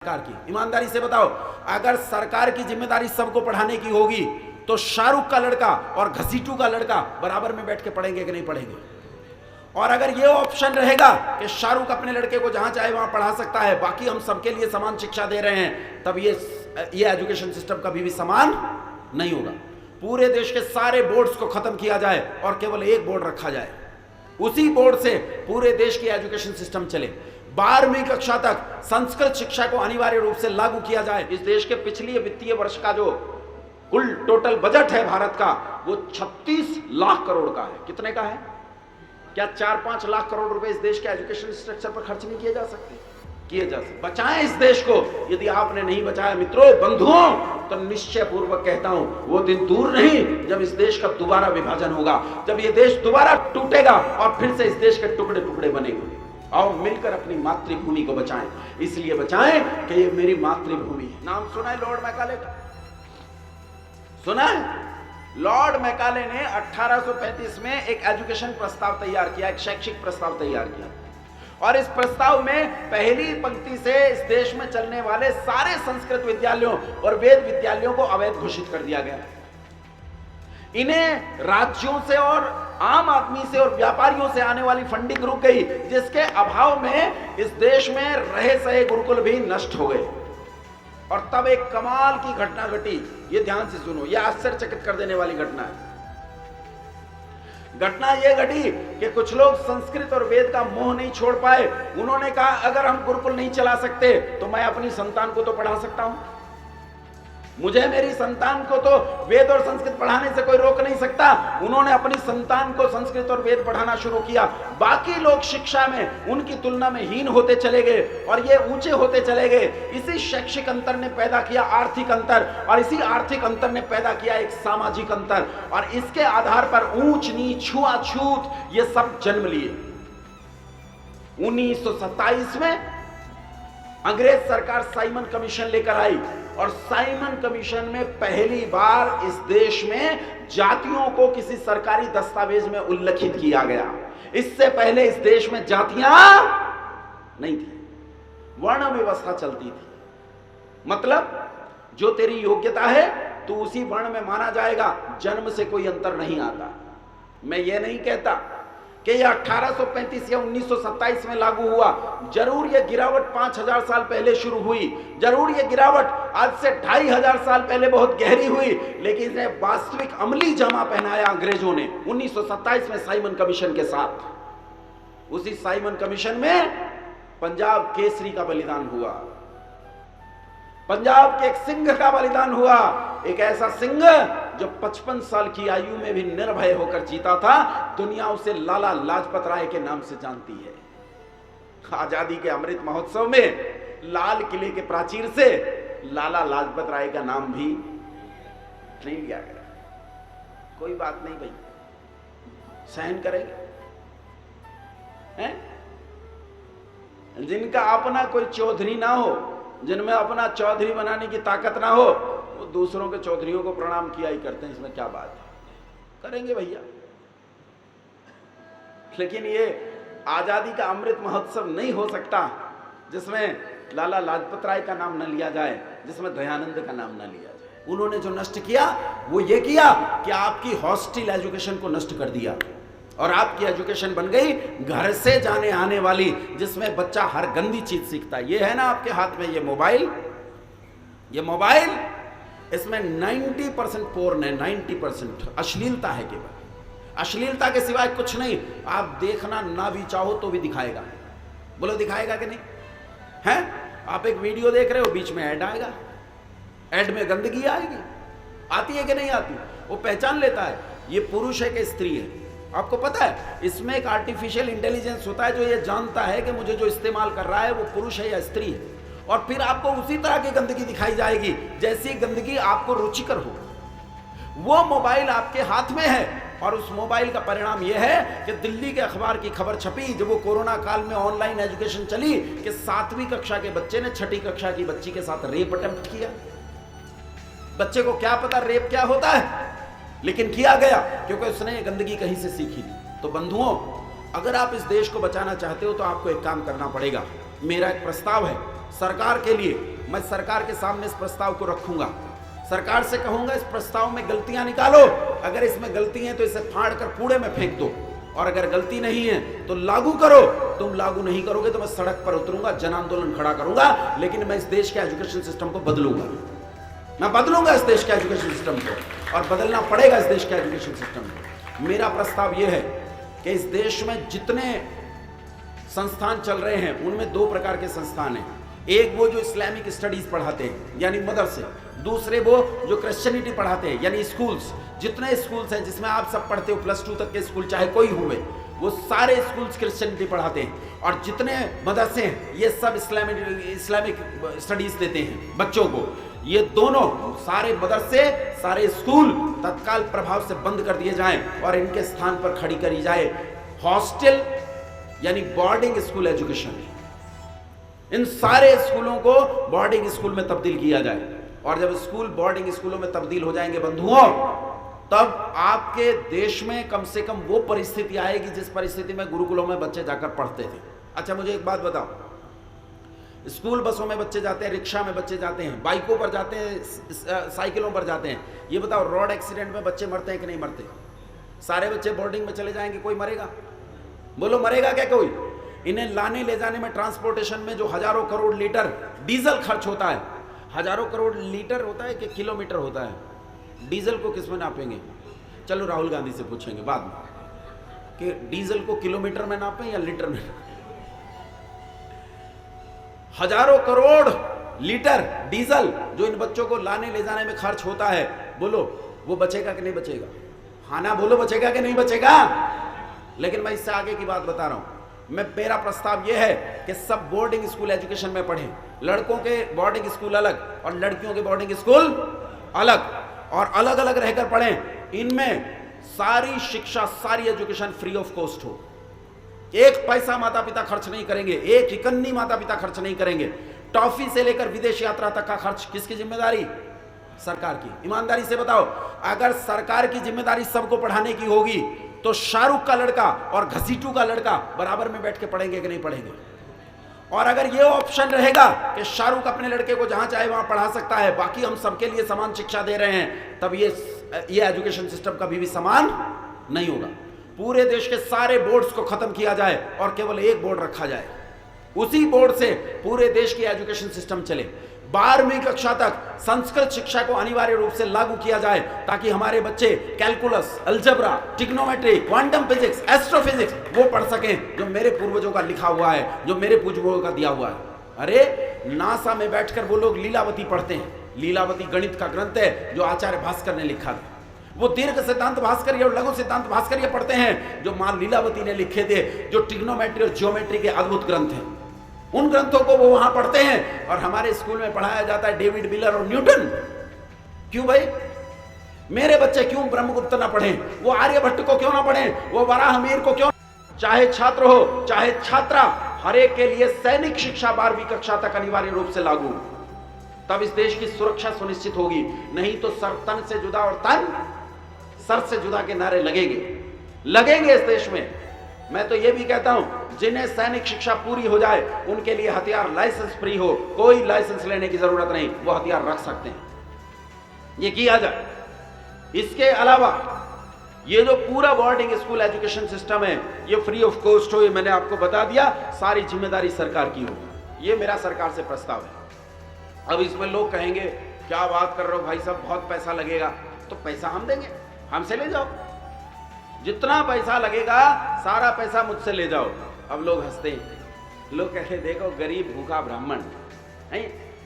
सरकार की, ईमानदारी से बताओ, अगर सरकार की जिम्मेदारी सबको पढ़ाने की होगी तो शाहरुख का लड़का और घसीटू का लड़का बराबर में बैठ के पढ़ेंगे कि नहीं पढ़ेंगे? और अगर ये ऑप्शन रहेगा कि शाहरुख अपने लड़के को जहां चाहे वहां पढ़ा सकता है, बाकी हम सबके लिए समान शिक्षा दे रहे हैं, तब ये एजुकेशन सिस्टम कभी भी समान नहीं होगा। पूरे देश के सारे बोर्ड्स को खत्म किया जाए और केवल एक बोर्ड रखा जाए, उसी बोर्ड से पूरे देश की एजुकेशन सिस्टम चले। 12वीं कक्षा तक संस्कृत शिक्षा को अनिवार्य रूप से लागू किया जाए। इस देश के पिछले वित्तीय वर्ष का जो कुल टोटल बजट है भारत का, वो 36 लाख करोड़ का है। कितने का है? क्या 4-5 लाख करोड़ रुपए इस देश के एजुकेशन स्ट्रक्चर पर खर्च नहीं किए जा सकते? किए जा सकते। बचाएं इस देश को। यदि आपने नहीं बचाया मित्रों, बंधुओं, तो निश्चय पूर्वक कहता हूं, वो दिन दूर नहीं जब इस देश का दोबारा विभाजन होगा, जब ये देश दोबारा टूटेगा और फिर से इस देश के टुकड़े टुकड़े बनेंगे। आओ मिलकर अपनी मातृभूमि को बचाएं। इसलिए बचाएं कि ये मेरी मातृभूमि है। नाम सुना है लॉर्ड मैकाले का? सुना है? लॉर्ड मैकाले ने 1835 में एक एजुकेशन प्रस्ताव तैयार किया, एक शैक्षिक प्रस्ताव तैयार किया, और इस प्रस्ताव में पहली पंक्ति से इस देश में चलने वाले सारे संस्कृत विद्यालयों और वेद विद्यालयों को अवैध घोषित कर दिया गया। इन्हें राज्यों से और आम आदमी से और व्यापारियों से आने वाली फंडिंग रुक गई, जिसके अभाव में इस देश में रहे सहे गुरुकुल भी नष्ट हो गए। और तब एक कमाल की घटना घटी। ये ध्यान से सुनो, ये आश्चर्यचकित कर देने वाली घटना है। घटना ये घटी कि कुछ लोग संस्कृत और वेद का मोह नहीं छोड़ पाए। उन्होंने कहा, अगर हम गुरुकुल नहीं चला सकते तो मैं अपनी संतान को तो पढ़ा सकता हूं। मुझे मेरी संतान को तो वेद और संस्कृत पढ़ाने से कोई रोक नहीं सकता। उन्होंने अपनी संतान को संस्कृत और वेद पढ़ाना शुरू किया। बाकी लोग शिक्षा में उनकी तुलना में हीन होते चले गए और ये ऊंचे होते चले गए। इसी शैक्षिक अंतर ने पैदा किया आर्थिक अंतर, और इसी आर्थिक अंतर ने पैदा किया एक सामाजिक अंतर, और इसके आधार पर ऊंच नीच, छुआछूत, ये सब जन्म लिए। 1927 में अंग्रेज सरकार साइमन कमीशन लेकर आई, और साइमन कमीशन में पहली बार इस देश में जातियों को किसी सरकारी दस्तावेज में उल्लेखित किया गया। इससे पहले इस देश में जातियां नहीं थी, वर्ण व्यवस्था चलती थी। मतलब जो तेरी योग्यता है तू उसी वर्ण में माना जाएगा, जन्म से कोई अंतर नहीं आता। मैं ये नहीं कहता कि यह 1835 या 1927 में लागू हुआ। जरूर यह गिरावट 5000 साल पहले शुरू हुई, जरूर यह गिरावट आज से 2500 साल पहले बहुत गहरी हुई, लेकिन इसे वास्तविक अमली जामा पहनाया अंग्रेजों ने 1927 में साइमन कमीशन के साथ। उसी साइमन कमीशन में पंजाब केसरी का बलिदान हुआ, पंजाब के एक सिंह का बलिदान हुआ। एक ऐसा सिंह जो 55 साल की आयु में भी निर्भय होकर जीता था। दुनिया उसे लाला लाजपत राय के नाम से जानती है। आजादी के अमृत महोत्सव में लाल किले के प्राचीर से लाला लाजपत राय का नाम भी नहीं लिया गया। कोई बात नहीं भाई, सहन करेंगे हैं? जिनका अपना कोई चौधरी ना हो, जिनमें अपना चौधरी बनाने की ताकत ना हो, वो दूसरों के चौधरियों को प्रणाम किया ही करते हैं। इसमें क्या बात है? करेंगे भैया। लेकिन ये आजादी का अमृत महोत्सव नहीं हो सकता जिसमें लाला लाजपत राय का नाम न लिया जाए, जिसमें दयानंद का नाम न लिया जाए। उन्होंने जो नष्ट किया वो ये किया कि आपकी हॉस्टिल एजुकेशन को नष्ट कर दिया, और आपकी एजुकेशन बन गई घर से जाने आने वाली, जिसमें बच्चा हर गंदी चीज सीखता है। ये है ना आपके हाथ में ये मोबाइल, ये मोबाइल, इसमें 90% पोर्न है, 90% अश्लीलता है। केवल अश्लीलता के सिवाय कुछ नहीं। आप देखना ना भी चाहो तो भी दिखाएगा। बोलो दिखाएगा कि नहीं? है? आप एक वीडियो देख रहे हो, बीच में ऐड आएगा, ऐड में गंदगी आएगी। आती है कि नहीं आती? वो पहचान लेता है ये पुरुष है कि स्त्री है। आपको पता है इसमें एक आर्टिफिशियल इंटेलिजेंस होता है जो ये जानता है कि मुझे जो इस्तेमाल कर रहा है वो पुरुष है या स्त्री है, और फिर आपको उसी तरह की गंदगी दिखाई जाएगी जैसी गंदगी आपको रुचिकर हो। वो मोबाइल आपके हाथ में है, और उस मोबाइल का परिणाम यह है कि दिल्ली के अखबार की खबर छपी जब वो कोरोना काल में ऑनलाइन एजुकेशन चली कि 7वीं कक्षा के बच्चे ने 6ठी कक्षा की बच्ची के साथ रेप अटेम्प्ट किया। बच्चे को क्या पता रेप क्या होता है, लेकिन किया गया क्योंकि उसने ये गंदगी कहीं से सीखी थी। तो बंधुओं, अगर आप इस देश को बचाना चाहते हो तो आपको एक काम करना पड़ेगा। मेरा एक प्रस्ताव है सरकार के लिए मैं सरकार के सामने इस प्रस्ताव को रखूंगा, सरकार से कहूंगा इस प्रस्ताव में गलतियां निकालो, अगर इसमें गलती है तो इसे फाड़ कर कूड़े में फेंक दो, और अगर गलती नहीं है तो लागू करो। तुम लागू नहीं करोगे तो मैं सड़क पर उतरूंगा, जन आंदोलन खड़ा करूंगा, लेकिन मैं इस देश के एजुकेशन सिस्टम को बदलूंगा। मैं बदलूंगा इस देश के एजुकेशन सिस्टम को, और बदलना पड़ेगा इस देश के एजुकेशन सिस्टम को। मेरा प्रस्ताव यह है कि इस देश में जितने संस्थान चल रहे हैं उनमें दो प्रकार के संस्थान हैं। एक वो जो इस्लामिक स्टडीज पढ़ाते हैं यानी मदरसे, दूसरे वो जो क्रिश्चियनिटी पढ़ाते हैं यानी स्कूल्स। जितने स्कूल्स हैं जिसमें आप सब पढ़ते हो, +2 तक के स्कूल चाहे कोई हुए, वो सारे स्कूल्स क्रिश्चियनिटी पढ़ाते हैं। और जितने मदरसे हैं ये सब इस्लामिक स्टडीज देते हैं बच्चों को। ये दोनों सारे मदरसे, सारे स्कूल तत्काल प्रभाव से बंद कर दिए जाएं और इनके स्थान पर खड़ी करी जाए हॉस्टल यानी बोर्डिंग स्कूल एजुकेशन। इन सारे स्कूलों को बोर्डिंग स्कूल में तब्दील किया जाए, और जब स्कूल बोर्डिंग स्कूलों में तब्दील हो जाएंगे बंधुओं, तब आपके देश में कम से कम वो परिस्थिति आएगी जिस परिस्थिति में गुरुकुलों में बच्चे जाकर पढ़ते थे। अच्छा मुझे एक बात बताओ, स्कूल बसों में बच्चे जाते हैं, रिक्शा में बच्चे जाते हैं, बाइकों पर जाते हैं, साइकिलों पर जाते हैं, ये बताओ रोड एक्सीडेंट में बच्चे मरते हैं कि नहीं मरते? सारे बच्चे बोर्डिंग में चले जाएंगे, कोई मरेगा? बोलो मरेगा क्या कोई? इन्हें लाने ले जाने में ट्रांसपोर्टेशन में जो हजारों करोड़ लीटर डीजल खर्च होता है, हजारों करोड़ लीटर होता है कि किलोमीटर होता है? डीजल को किस में नापेंगे? चलो राहुल गांधी से पूछेंगे बाद में कि डीजल को किलोमीटर में नापें या लीटर में। हजारों करोड़ लीटर डीजल जो इन बच्चों को लाने ले जाने में खर्च होता है, बोलो वो बचेगा कि नहीं बचेगा? हाँ ना बोलो, बचेगा कि नहीं बचेगा? लेकिन मैं इससे आगे की बात बता रहा हूं। मेरा प्रस्ताव यह है कि सब बोर्डिंग स्कूल एजुकेशन में पढ़ें। लड़कों के बोर्डिंग स्कूल अलग और लड़कियों के बोर्डिंग स्कूल अलग, और अलग अलग रहकर पढ़ें। इनमें सारी शिक्षा, सारी एजुकेशन फ्री ऑफ कॉस्ट हो। एक पैसा माता पिता खर्च नहीं करेंगे, एक इकन्नी माता पिता खर्च नहीं करेंगे। टॉफी से लेकर विदेश यात्रा तक का खर्च किसकी जिम्मेदारी? सरकार की। ईमानदारी से बताओ, अगर सरकार की जिम्मेदारी सबको पढ़ाने की होगी तो शाहरुख का लड़का और घसीटू का लड़का बराबर में बैठ के पढ़ेंगे कि नहीं पढ़ेंगे? और अगर ये ऑप्शन रहेगा कि शाहरुख अपने लड़के को जहां चाहे वहां पढ़ा सकता है, बाकी हम सबके लिए समान शिक्षा दे रहे हैं, तब ये एजुकेशन सिस्टम कभी भी समान नहीं होगा। पूरे देश के सारे बोर्ड्स को खत्म किया जाए और केवल एक बोर्ड रखा जाए, उसी बोर्ड से पूरे देश की एजुकेशन सिस्टम चले। 12वीं कक्षा तक संस्कृत शिक्षा को अनिवार्य रूप से लागू किया जाए ताकि हमारे बच्चे calculus, algebra, trigonometry, quantum physics, astrophysics वो पढ़ सकें जो मेरे पूर्वजों का लिखा हुआ है, जो मेरे पूर्वजों का दिया हुआ है। अरे नासा में बैठकर वो लोग लीलावती पढ़ते हैं। लीलावती गणित का ग्रंथ है जो आचार्य भास्कर ने लिखा था। वो दीर्घ सिद्धांत भास्कर और लघु सिद्धांत भास्कर पढ़ते हैं जो मां लीलावती ने लिखे थे, जो ट्रिग्नोमेट्री और ज्योमेट्री के अद्भुत ग्रंथ हैं। उन ग्रंथों को वो वहां पढ़ते हैं और हमारे स्कूल में पढ़ाया जाता है डेविड मिलर और न्यूटन। क्यों भाई? मेरे बच्चे क्यों ब्रह्मगुप्त ना पढ़ें? वो आर्यभट्ट को क्यों ना पढ़ें? वो वराहमिहिर को क्यों? चाहे छात्र हो चाहे छात्रा, हर एक के लिए सैनिक शिक्षा 12वीं कक्षा तक अनिवार्य रूप से लागू, तब इस देश की सुरक्षा सुनिश्चित होगी। नहीं तो सर तन से जुदा और तन सर से जुदा के नारे लगेंगे इस देश में। मैं तो ये भी कहता हूं, जिन्हें सैनिक शिक्षा पूरी हो जाए उनके लिए हथियार लाइसेंस फ्री हो, कोई लाइसेंस लेने की जरूरत नहीं, वो हथियार रख सकते हैं, ये किया जाए। इसके अलावा ये जो पूरा बोर्डिंग स्कूल एजुकेशन सिस्टम है ये फ्री ऑफ कॉस्ट हो, ये मैंने आपको बता दिया, सारी जिम्मेदारी सरकार की हो। ये मेरा सरकार से प्रस्ताव है। अब इसमें लोग कहेंगे क्या बात कर रहे हो भाई साहब, बहुत पैसा लगेगा। तो पैसा हम देंगे, हमसे ले जाओ, जितना पैसा लगेगा सारा पैसा मुझसे ले जाओ। अब लोग हंसते हैं, लोग कहते देखो गरीब भूखा ब्राह्मण है,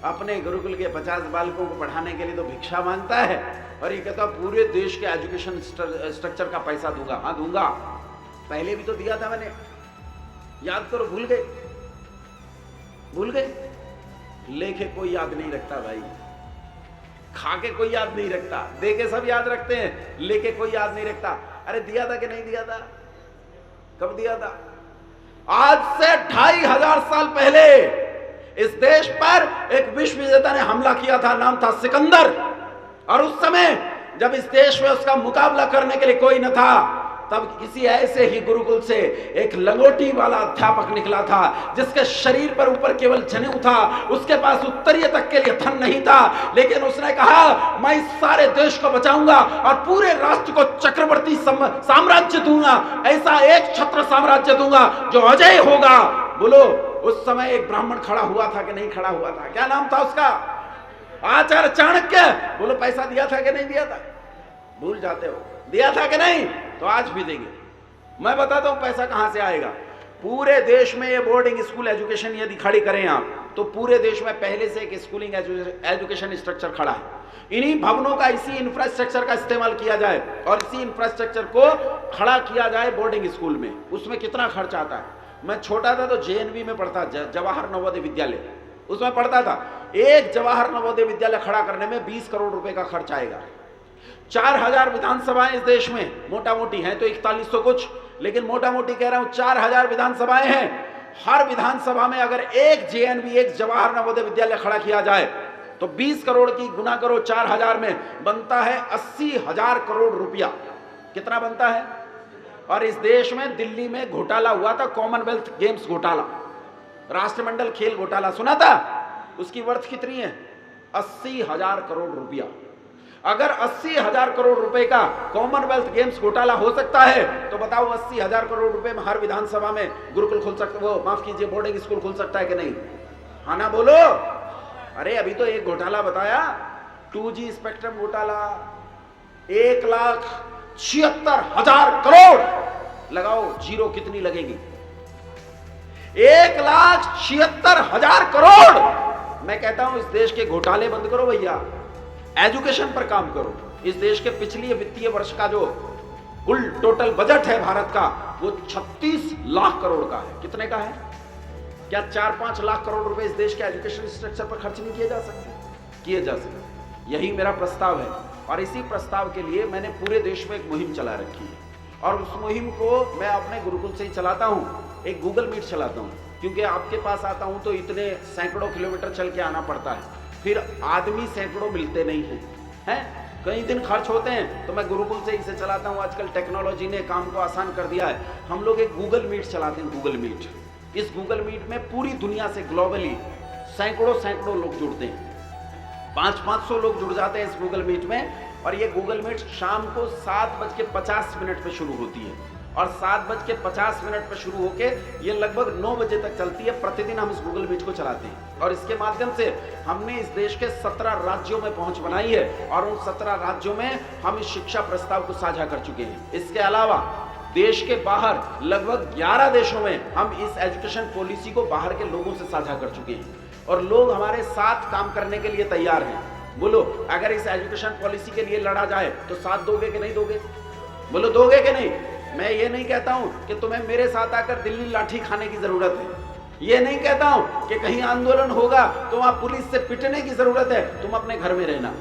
अपने गुरुकुल के 50 बालकों को पढ़ाने के लिए तो भिक्षा मांगता है, और ये कहता पूरे देश के एजुकेशन स्ट्रक्चर का पैसा दूंगा। हाँ दूंगा, पहले भी तो दिया था मैंने, याद करो। भूल गए? लेके कोई याद नहीं रखता भाई, खा के कोई याद नहीं रखता, दे के सब याद रखते हैं, लेके कोई याद नहीं रखता। अरे दिया था कि नहीं दिया था? कब दिया था? आज से 2500 साल पहले इस देश पर एक विश्व विजेता ने हमला किया था, नाम था सिकंदर। और उस समय जब इस देश में उसका मुकाबला करने के लिए कोई न था, तब किसी ऐसे ही गुरुकुल से एक लंगोटी वाला अध्यापक निकला था, जिसके शरीर पर ऊपर केवल जनेऊ था, उसके पास उत्तरीय तक के लिए धन नहीं था, लेकिन उसने कहा मैं इस सारे देश को बचाऊंगा और पूरे राष्ट्र को चक्रवर्ती साम्राज्य दूंगा, ऐसा एक छत्र साम्राज्य दूंगा जो अजय होगा। बोलो, उस समय एक ब्राह्मण खड़ा हुआ था कि नहीं खड़ा हुआ था? क्या नाम था उसका? आचार्य चाणक्य। बोलो, पैसा दिया था कि नहीं दिया था? भूल जाते हो, दिया था कि नहीं? तो आज भी देंगे। मैं बताता हूं पैसा कहां से आएगा। पूरे देश में ये बोर्डिंग स्कूल एजुकेशन यदि खड़ी करें आप, तो पूरे देश में पहले से एक स्कूलिंग एजुकेशन स्ट्रक्चर खड़ा है। इन्हीं भवनों का, इसी इंफ्रास्ट्रक्चर का इस्तेमाल किया जाए और इसी इंफ्रास्ट्रक्चर को खड़ा किया जाए बोर्डिंग स्कूल में। उसमें कितना खर्च आता है? मैं छोटा था तो JNV में पढ़ता, जवाहर नवोदय विद्यालय, उसमें पढ़ता था। एक जवाहर नवोदय विद्यालय खड़ा करने में 20 करोड़ रुपए का खर्च आएगा। 4000 विधानसभाएं इस देश में, मोटा मोटी हैं तो 4100 कुछ, लेकिन मोटा मोटी कह रहा हूं 4000 विधानसभाएं हैं। हर विधानसभा में अगर एक JNV, एक जवाहर नवोदय विद्यालय खड़ा किया जाए तो 20 करोड़ की गुना करो 4000 में, बनता है 80,000 करोड़ रुपया। कितना बनता है? और इस देश में दिल्ली में घोटाला हुआ था, कॉमनवेल्थ गेम्स घोटाला, राष्ट्रमंडल खेल घोटाला, सुना था? उसकी वर्थ कितनी है? 80,000 करोड़ रुपया। अगर 80,000 करोड़ रुपए का कॉमनवेल्थ गेम्स घोटाला हो सकता है, तो बताओ 80,000 करोड़ रुपए में हर विधानसभा में गुरुकुल खुल सकता, वो माफ कीजिए, बोर्डिंग स्कूल खुल सकता है कि नहीं? हाँ ना बोलो। अरे अभी तो एक घोटाला बताया, 2G स्पेक्ट्रम घोटाला, 1,76,000 करोड़। लगाओ जीरो कितनी लगेगी? 1,76,000 करोड़। मैं कहता हूं इस देश के घोटाले बंद करो भैया, एजुकेशन पर काम करो। इस देश के पिछले वित्तीय वर्ष का जो कुल टोटल बजट है भारत का, वो 36 लाख करोड़ का है। कितने का है? क्या 4-5 लाख करोड़ रुपए इस देश के एजुकेशन स्ट्रक्चर पर खर्च नहीं किए जा सकते? किए जा सकते। यही मेरा प्रस्ताव है और इसी प्रस्ताव के लिए मैंने पूरे देश में एक मुहिम चला रखी है और उस मुहिम को मैं अपने गुरुकुल से ही चलाता हूँ। एक गूगल मीट चलाता हूँ, क्योंकि आपके पास आता हूँ तो इतने सैकड़ों किलोमीटर चल के आना पड़ता है, फिर आदमी सैकड़ों मिलते नहीं हैं, कई दिन खर्च होते हैं, तो मैं गुरुकुल से इसे चलाता हूँ। आजकल टेक्नोलॉजी ने काम को आसान कर दिया है। हम लोग एक गूगल मीट चलाते हैं, गूगल मीट। इस गूगल मीट में पूरी दुनिया से ग्लोबली सैकड़ों लोग जुड़ते हैं, 500 लोग जुड़ जाते हैं इस गूगल मीट में। और ये गूगल मीट शाम को 7:50 पे शुरू होती है और 7:50 पे शुरू होके ये लगभग 9 बजे तक चलती है। प्रतिदिन हम इस गूगल मीट को चलाते हैं और इसके माध्यम से हमने इस देश के 17 राज्यों में पहुंच बनाई है और उन 17 राज्यों में हम इस शिक्षा प्रस्ताव को साझा कर चुके हैं। इसके अलावा देश के बाहर लगभग 11 देशों में हम इस एजुकेशन पॉलिसी को बाहर के लोगों से साझा कर चुके हैं और लोग हमारे साथ काम करने के लिए तैयार हैं। बोलो, अगर इस एजुकेशन पॉलिसी के लिए लड़ा जाए तो साथ दोगे कि नहीं दोगे? बोलो, दोगे कि नहीं? मैं ये नहीं कहता हूं कि तुम्हें मेरे साथ आकर दिल्ली लाठी खाने की जरूरत है, ये नहीं कहता हूं कि कहीं आंदोलन होगा तो वहां पुलिस से पिटने की जरूरत है। तुम अपने घर में रहना,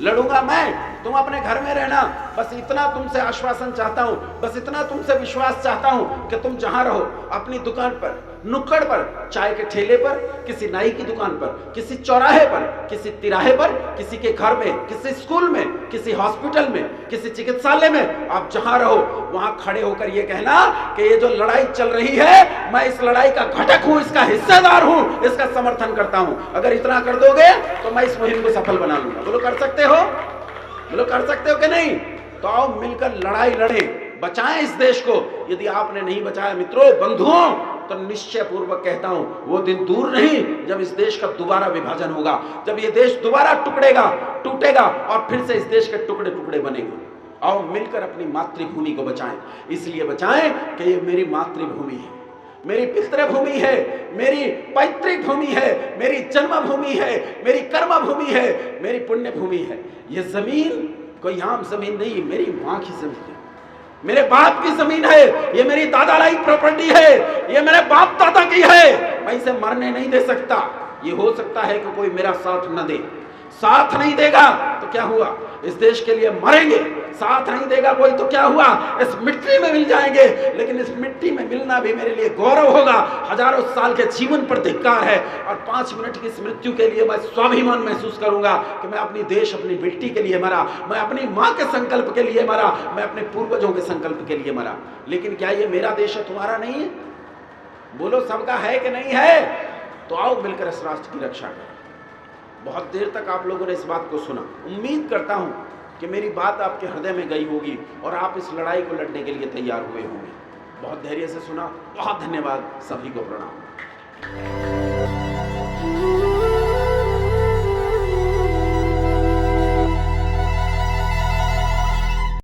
लड़ूंगा मैं, तुम अपने घर में रहना। बस इतना तुमसे आश्वासन चाहता हूं, बस इतना तुमसे विश्वास चाहता हूं कि तुम जहां रहो, अपनी दुकान पर, नुक्कड़ पर, चाय के ठेले पर, किसी नाई की दुकान पर, किसी चौराहे पर, किसी तिराहे पर, किसी के घर में, किसी स्कूल में, किसी हॉस्पिटल में, किसी चिकित्सालय में, आप जहां रहो वहां खड़े होकर यह कहना कि ये जो लड़ाई चल रही है, मैं इस लड़ाई का घटक हूं, इसका हिस्सेदार हूं, इसका समर्थन करता हूं। अगर इतना कर दोगे तो मैं इस मुहिम को सफल बना लूंगा। बोलो, कर सकते हो? बोलो, कर सकते हो कि नहीं? तो आओ मिलकर लड़ाई लड़ें, बचाएं इस देश को। यदि आपने नहीं बचाया मित्रों, बंधुओं, तो निश्चय पूर्वक कहता हूं वो दिन दूर नहीं जब इस देश का दोबारा विभाजन होगा, जब ये देश दोबारा टूटेगा और फिर से इस देश के टुकड़े टुकड़े बनेंगे। आओ मिलकर अपनी मातृभूमि को बचाएं। इसलिए बचाएं कि ये मेरी मातृभूमि है, मेरी पितृभूमि है, मेरी पैतृक भूमि है, मेरी जन्मभूमि है, मेरी कर्मभूमि है, मेरी पुण्य भूमि है। ये जमीन कोई आम जमीन नहीं, मेरी मां की जमीन है, मेरे बाप की जमीन है, ये मेरी दादालाई प्रॉपर्टी है, ये मेरे बाप दादा की है। मैं इसे मरने नहीं दे सकता। ये हो सकता है कि कोई मेरा साथ न दे, साथ नहीं देगा तो क्या हुआ, इस देश के लिए मरेंगे। साथ नहीं देगा कोई तो क्या हुआ, इस मिट्टी में मिल जाएंगे। लेकिन इस मिट्टी में मिलना भी मेरे लिए गौरव होगा। हजारों साल के जीवन पर धिक्कार है और 5 मिनट की इस मृत्यु के लिए मैं स्वाभिमान महसूस करूंगा कि मैं अपनी देश, अपनी मिट्टी के लिए मरा, मैं अपनी माँ के संकल्प के लिए मरा, मैं अपने पूर्वजों के संकल्प के लिए मरा। लेकिन क्या ये मेरा देश है, तुम्हारा नहीं है? बोलो सबका है कि नहीं है? तो आओ मिलकर इस राष्ट्र की रक्षा करें। बहुत देर तक आप लोगों ने इस बात को सुना। उम्मीद करता हूं कि मेरी बात आपके हृदय में गई होगी और आप इस लड़ाई को लड़ने के लिए तैयार हुए होंगे। बहुत धैर्य से सुना, बहुत धन्यवाद, सभी को प्रणाम।